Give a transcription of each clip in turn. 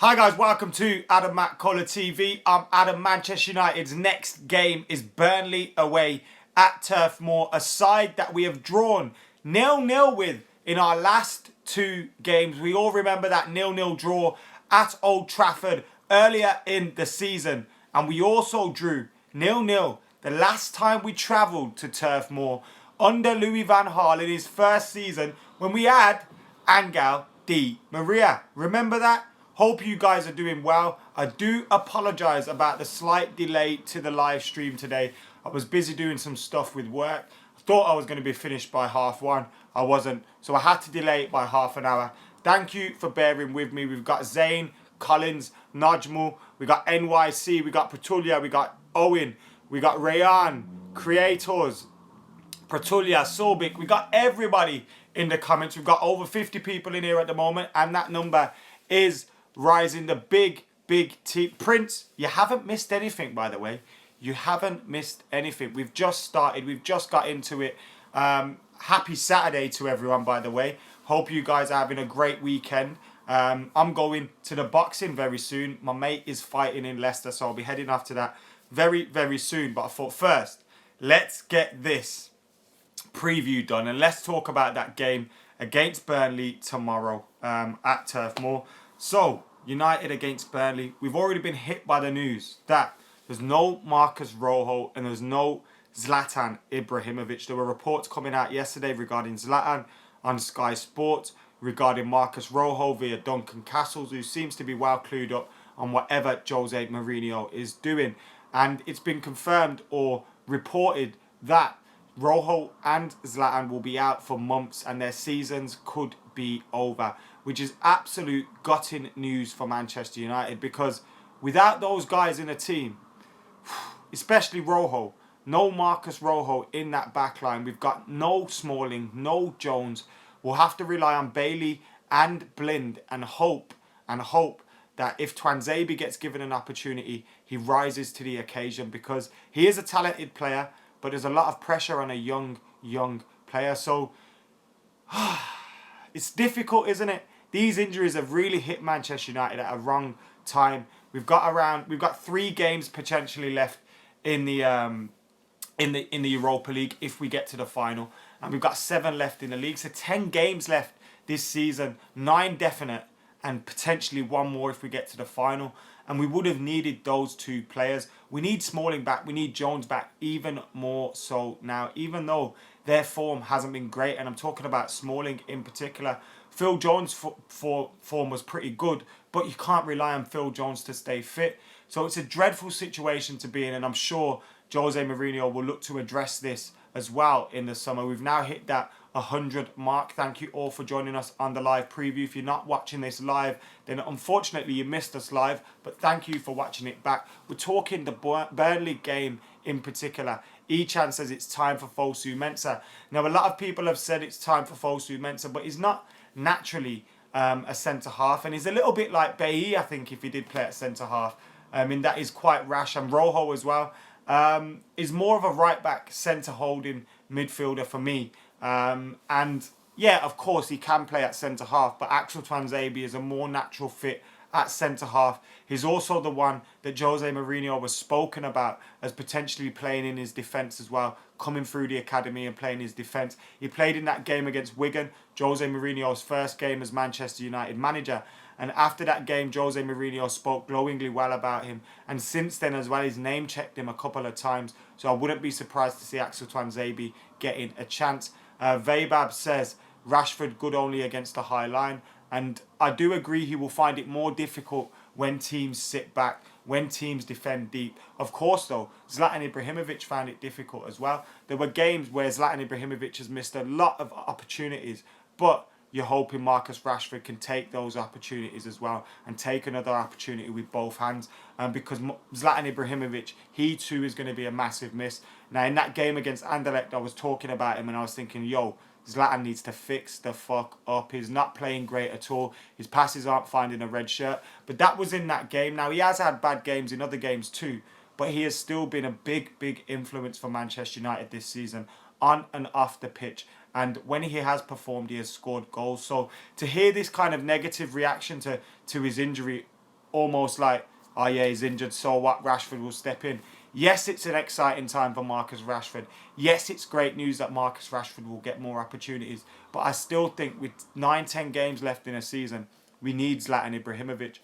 Hi guys, welcome to McKola TV. I'm Adam. Manchester United's next game is Burnley away at Turf Moor, a side that we have drawn 0-0 with in our last two games. We all remember that 0-0 draw at Old Trafford earlier in the season, and we also drew 0-0 the last time we travelled to Turf Moor under Louis van Gaal in his first season when we had Angel Di Maria. Remember that? Hope you guys are doing well. I do apologise about the slight delay to the live stream today. I was busy doing some stuff with work. I thought I was going to be finished by 1:30. I wasn't. So I had to delay it by half an hour. Thank you for bearing with me. We've got Zane, Collins, Najmul. We got NYC. We got Pratulia. We got Owen. We got Rayan, Creators, Pratulia, Sobik. We got everybody in the comments. We've got over 50 people in here at the moment. And that number is rising. The big team. Prince, you haven't missed anything, by the way. You haven't missed anything. We've just started. We've just got into it. Happy Saturday to everyone, by the way. Hope you guys are having a great weekend. I'm going to the boxing very soon. My mate is fighting in Leicester, so I'll be heading off to that very soon. But I thought first, let's get this preview done and let's talk about that game against Burnley tomorrow at Turf Moor. So, United against Burnley. We've already been hit by the news that there's no Marcus Rojo and there's no Zlatan Ibrahimovic. There were reports coming out yesterday regarding Zlatan on Sky Sports, regarding Marcus Rojo via Duncan Castles, who seems to be well clued up on whatever Jose Mourinho is doing. And it's been confirmed or reported that Rojo and Zlatan will be out for months and their seasons could be over, which is absolute gutting news for Manchester United, because without those guys in the team, especially Rojo, no Marcus Rojo in that back line, we've got no Smalling, no Jones. We'll have to rely on Bailey and Blind and hope that if Tuanzebe gets given an opportunity, he rises to the occasion, because he is a talented player, but there's a lot of pressure on a young player. So it's difficult, isn't it? These injuries have really hit Manchester United at a wrong time. We've got 3 games potentially left in the Europa League if we get to the final, and we've got 7 left in the league. So 10 games left this season, 9 definite, and potentially 1 more if we get to the final. And we would have needed those 2 players. We need Smalling back. We need Jones back even more so now, even though their form hasn't been great. And I'm talking about Smalling in particular. Phil Jones' form was pretty good, but you can't rely on Phil Jones to stay fit. So it's a dreadful situation to be in, and I'm sure Jose Mourinho will look to address this as well in the summer. We've now hit that 100 mark. Thank you all for joining us on the live preview. If you're not watching this live, then unfortunately you missed us live, but thank you for watching it back. We're talking the Burnley game in particular. Echan says it's time for Fosu Mensah. Now, a lot of people have said it's time for Fosu Mensah, but he's not naturally a centre-half, and he's a little bit like Bailly, I think, if he did play at centre-half. In that he's quite rash, and Rojo as well is more of a right-back centre-holding midfielder for me. And yeah, of course, he can play at centre-half, but Axel Tuanzebe is a more natural fit at centre-half. He's also the one that Jose Mourinho was spoken about as potentially playing in his defence as well, coming through the academy and playing his defence. He played in that game against Wigan, Jose Mourinho's first game as Manchester United manager. And after that game, Jose Mourinho spoke glowingly well about him. And since then as well, he's name-checked him a couple of times. So I wouldn't be surprised to see Axel Tuanzebe getting a chance. Vabab says, Rashford good only against the high line. And I do agree he will find it more difficult when teams sit back, when teams defend deep. Of course, though, Zlatan Ibrahimovic found it difficult as well. There were games where Zlatan Ibrahimovic has missed a lot of opportunities, but you're hoping Marcus Rashford can take those opportunities as well and take another opportunity with both hands. Because Zlatan Ibrahimovic, he too is going to be a massive miss. Now, in that game against Anderlecht, I was talking about him and I was thinking, yo, Zlatan needs to fix the fuck up. He's not playing great at all. His passes aren't finding a red shirt. But that was in that game. Now, he has had bad games in other games too, but he has still been a big influence for Manchester United this season on and off the pitch. And when he has performed, he has scored goals. So to hear this kind of negative reaction to his injury almost like, oh yeah, he's injured, so what, Rashford will step in. Yes, it's an exciting time for Marcus Rashford. Yes, it's great news that Marcus Rashford will get more opportunities. But I still think with 9-10 games left in a season, we need Zlatan Ibrahimovic.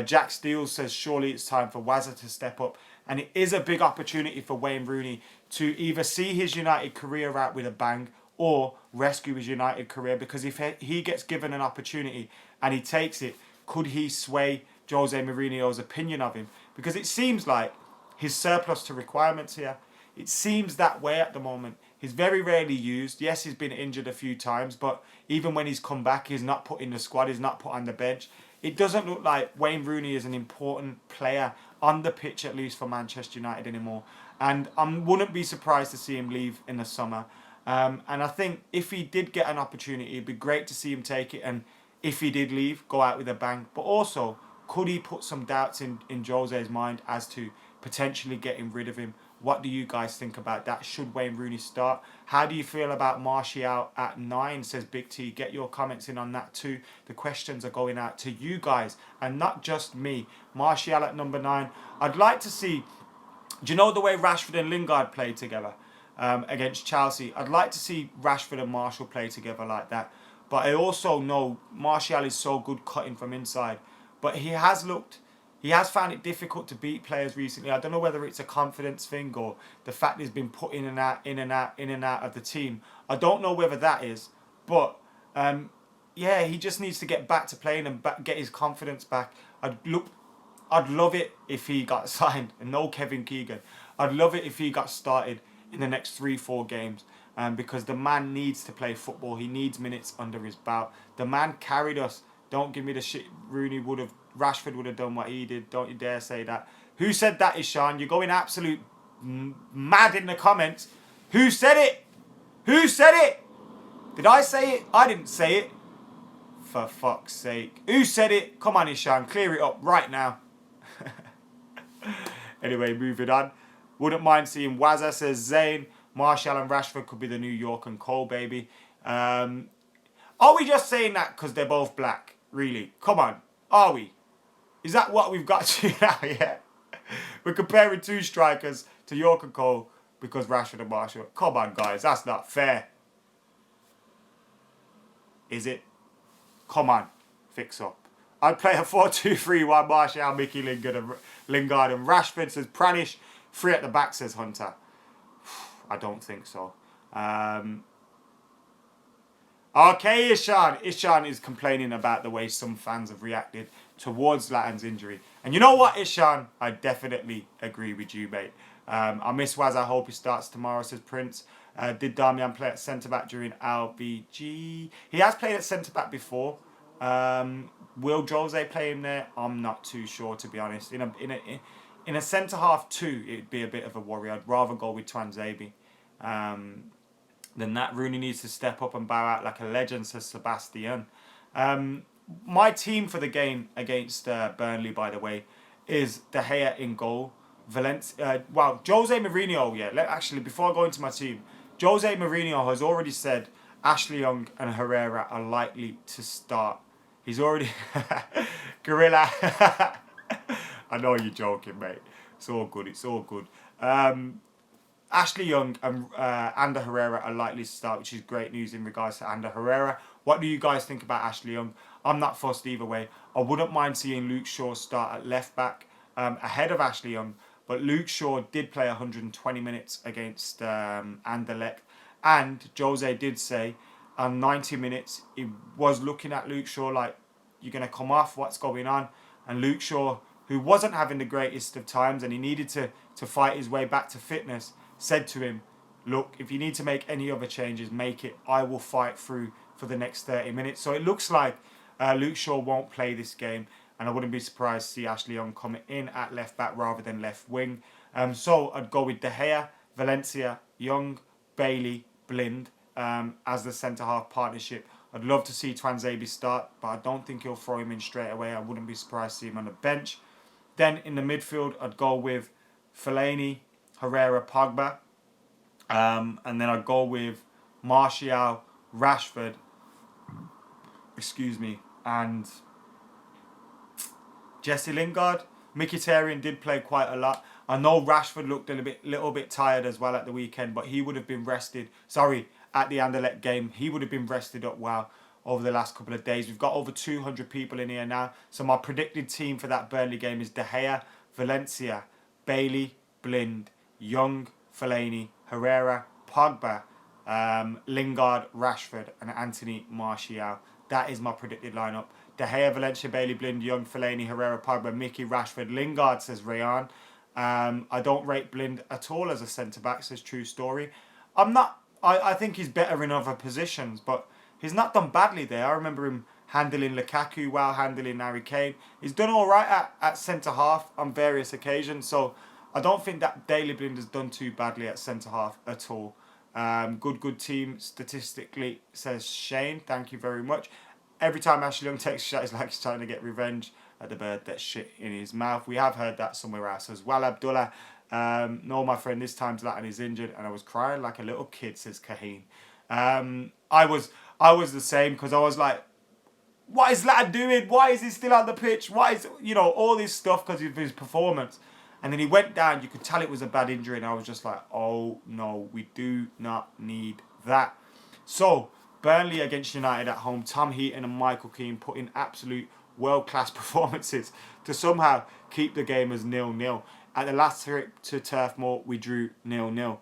Jack Steele says surely it's time for Wazza to step up. And it is a big opportunity for Wayne Rooney to either see his United career out with a bang or rescue his United career. Because if he gets given an opportunity and he takes it, could he sway Jose Mourinho's opinion of him? Because it seems like his surplus to requirements here. It seems that way at the moment. He's very rarely used. Yes, he's been injured a few times, but even when he's come back, he's not put in the squad. He's not put on the bench. It doesn't look like Wayne Rooney is an important player on the pitch, at least for Manchester United anymore. And I wouldn't be surprised to see him leave in the summer. And I think if he did get an opportunity, it'd be great to see him take it. And if he did leave, go out with a bang. But also, could he put some doubts in Jose's mind as to potentially getting rid of him? What do you guys think about that? Should Wayne Rooney start? How do you feel about Martial at 9, says Big T? Get your comments in on that too. The questions are going out to you guys and not just me. Martial at number 9. I'd like to see, do you know the way Rashford and Lingard played together against Chelsea? I'd like to see Rashford and Martial play together like that. But I also know Martial is so good cutting from inside. But he has found it difficult to beat players recently. I don't know whether it's a confidence thing or the fact he's been put in and out of the team. I don't know whether that is. But, yeah, he just needs to get back to playing and get his confidence back. I'd love it if he got signed. And no Kevin Keegan. I'd love it if he got started in the next 3-4 games. Because the man needs to play football. He needs minutes under his belt. The man carried us. Don't give me the shit Rashford would have done what he did. Don't you dare say that. Who said that, Ishan? You're going absolute mad in the comments. Who said it? Who said it? Did I say it? I didn't say it. For fuck's sake. Who said it? Come on, Ishan. Clear it up right now. Anyway, moving on. Wouldn't mind seeing Wazza, says Zayn. Martial and Rashford could be the New York and Cole, baby. Are we just saying that because they're both black? Really? Come on. Are we? Is that what we've got to now? Yeah. We're comparing 2 strikers to York and Cole because Rashford and Martial. Come on, guys. That's not fair. Is it? Come on. Fix up. I'd play a 4-2-3-1. Martial, Mickey, Lingard and Rashford, says Pranish. 3 at the back, says Hunter. I don't think so. Okay, Ishan. Ishan is complaining about the way some fans have reacted towards Zlatan's injury. And you know what, Ishan? I definitely agree with you, mate. I miss Waz. I hope he starts tomorrow, says Prince. Did Damian play at centre-back during LBG? He has played at centre-back before. Will Jose play him there? I'm not too sure, to be honest. In a centre-half 2, it'd be a bit of a worry. I'd rather go with Twanzebe. Then that Rooney needs to step up and bow out like a legend, says Sebastian. My team for the game against Burnley, by the way, is De Gea in goal. Jose Mourinho, actually, before I go into my team, Jose Mourinho has already said Ashley Young and Herrera are likely to start. He's already... Gorilla. I know you're joking, mate. It's all good. Ashley Young and Ander Herrera are likely to start, which is great news in regards to Ander Herrera. What do you guys think about Ashley Young? I'm not fussed either way. I wouldn't mind seeing Luke Shaw start at left back ahead of Ashley Young, but Luke Shaw did play 120 minutes against Anderlecht, and Jose did say on 90 minutes he was looking at Luke Shaw like, you're going to come off, what's going on? And Luke Shaw, who wasn't having the greatest of times and he needed to fight his way back to fitness, said to him, look, if you need to make any other changes, make it. I will fight through for the next 30 minutes. So it looks like Luke Shaw won't play this game, and I wouldn't be surprised to see Ashley Young come in at left back rather than left wing. So I'd go with De Gea, Valencia, Young, Bailey, Blind as the centre-half partnership. I'd love to see Twanzebe start, but I don't think he'll throw him in straight away. I wouldn't be surprised to see him on the bench. Then in the midfield, I'd go with Fellaini, Herrera, Pogba. And then I'd go with Martial, Rashford, and Jesse Lingard, Mkhitaryan did play quite a lot. I know Rashford looked a little bit tired as well at the weekend, but he would have been rested. Sorry, at the Anderlecht game, he would have been rested up well over the last couple of days. We've got over 200 people in here now. So my predicted team for that Burnley game is De Gea, Valencia, Bailey, Blind, Young, Fellaini, Herrera, Pogba, Lingard, Rashford, and Anthony Martial. That is my predicted lineup. De Gea, Valencia, Bailey, Blind, Young, Fellaini, Herrera, Pogba, Mickey, Rashford, Lingard, says Rayan. I don't rate Blind at all as a centre-back, says True Story. I think he's better in other positions, but he's not done badly there. I remember him handling Lukaku well, handling Harry Kane. He's done all right at centre-half on various occasions, so I don't think that Daley Blind has done too badly at centre-half at all. Good team statistically, says Shane. Thank you very much. Every time Ashley Young takes a shot, it's like he's trying to get revenge at the bird that's shit in his mouth. We have heard that somewhere else as well. Abdullah, no, my friend, this time Zlatan is injured and I was crying like a little kid, says Kaheen. I was the same because I was like, what is Zlatan doing? Why is he still on the pitch? Why is, all this stuff because of his performance? And then he went down. You could tell it was a bad injury. And I was just like, oh, no, we do not need that. So, Burnley against United at home. Tom Heaton and Michael Keane put in absolute world-class performances to somehow keep the game as 0-0. At the last trip to Turf Moor, we drew 0-0.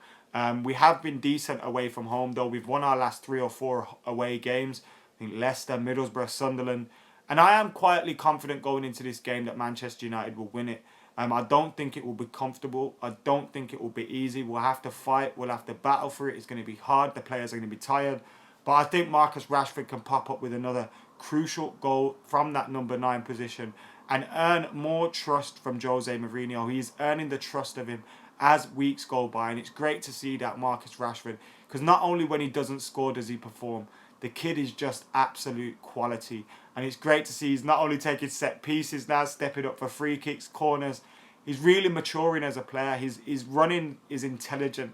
We have been decent away from home, though. We've won our last 3 or 4 away games. I think Leicester, Middlesbrough, Sunderland. And I am quietly confident going into this game that Manchester United will win it. I don't think it will be comfortable. I don't think it will be easy. We'll have to fight. We'll have to battle for it. It's going to be hard. The players are going to be tired. But I think Marcus Rashford can pop up with another crucial goal from that number 9 position and earn more trust from Jose Mourinho. He's earning the trust of him as weeks go by. And it's great to see that Marcus Rashford, because not only when he doesn't score does he perform, the kid is just absolute quality. And it's great to see he's not only taking set pieces now, stepping up for free kicks, corners. He's really maturing as a player. His running is intelligent.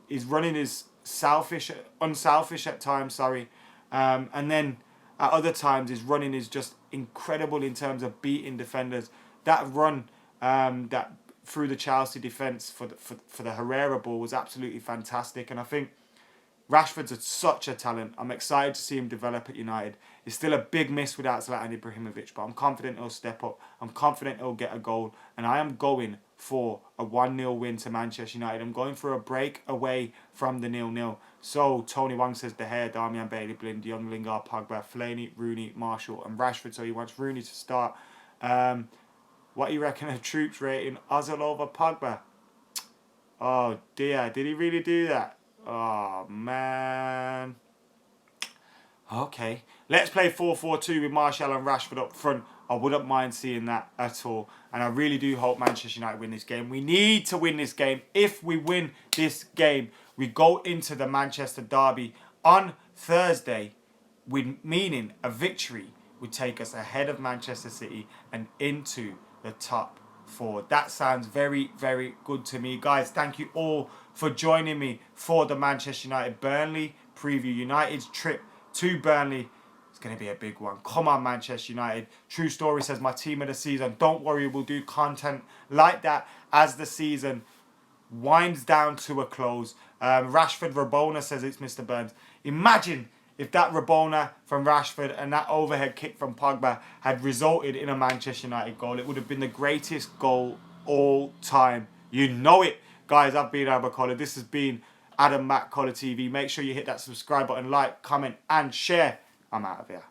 His running is unselfish at times, and then at other times his running is just incredible in terms of beating defenders. That run that through the Chelsea defence for the Herrera ball was absolutely fantastic, and I think Rashford's such a talent. I'm excited to see him develop at United. It's still a big miss without Zlatan Ibrahimovic, but I'm confident he'll step up. I'm confident he'll get a goal. And I am going for a 1-0 win to Manchester United. I'm going for a break away from the 0-0. So, Tony Wang says De Gea, Damian Bailey, Blind, Young, Lingard, Pogba, Fellaini, Rooney, Marshall and Rashford. So he wants Rooney to start. What do you reckon of troops rating? Ozil over Pogba. Oh dear, did he really do that? Oh, man. Okay. Let's play 4-4-2 with Martial and Rashford up front. I wouldn't mind seeing that at all. And I really do hope Manchester United win this game. We need to win this game. If we win this game, we go into the Manchester derby on Thursday, meaning a victory would take us ahead of Manchester City and into the top 4. That sounds very, very good to me. Guys, thank you all for joining me for the Manchester United Burnley preview. United's trip to Burnley is going to be a big one. Come on, Manchester United. True Story says my team of the season. Don't worry, we'll do content like that as the season winds down to a close. Rashford Rabona says it's Mr. Burns. Imagine if that Rabona from Rashford and that overhead kick from Pogba had resulted in a Manchester United goal. It would have been the greatest goal all time. You know it. Guys, I've been Adam McKola. This has been Adam McKola TV. Make sure you hit that subscribe button, like, comment, and share. I'm out of here.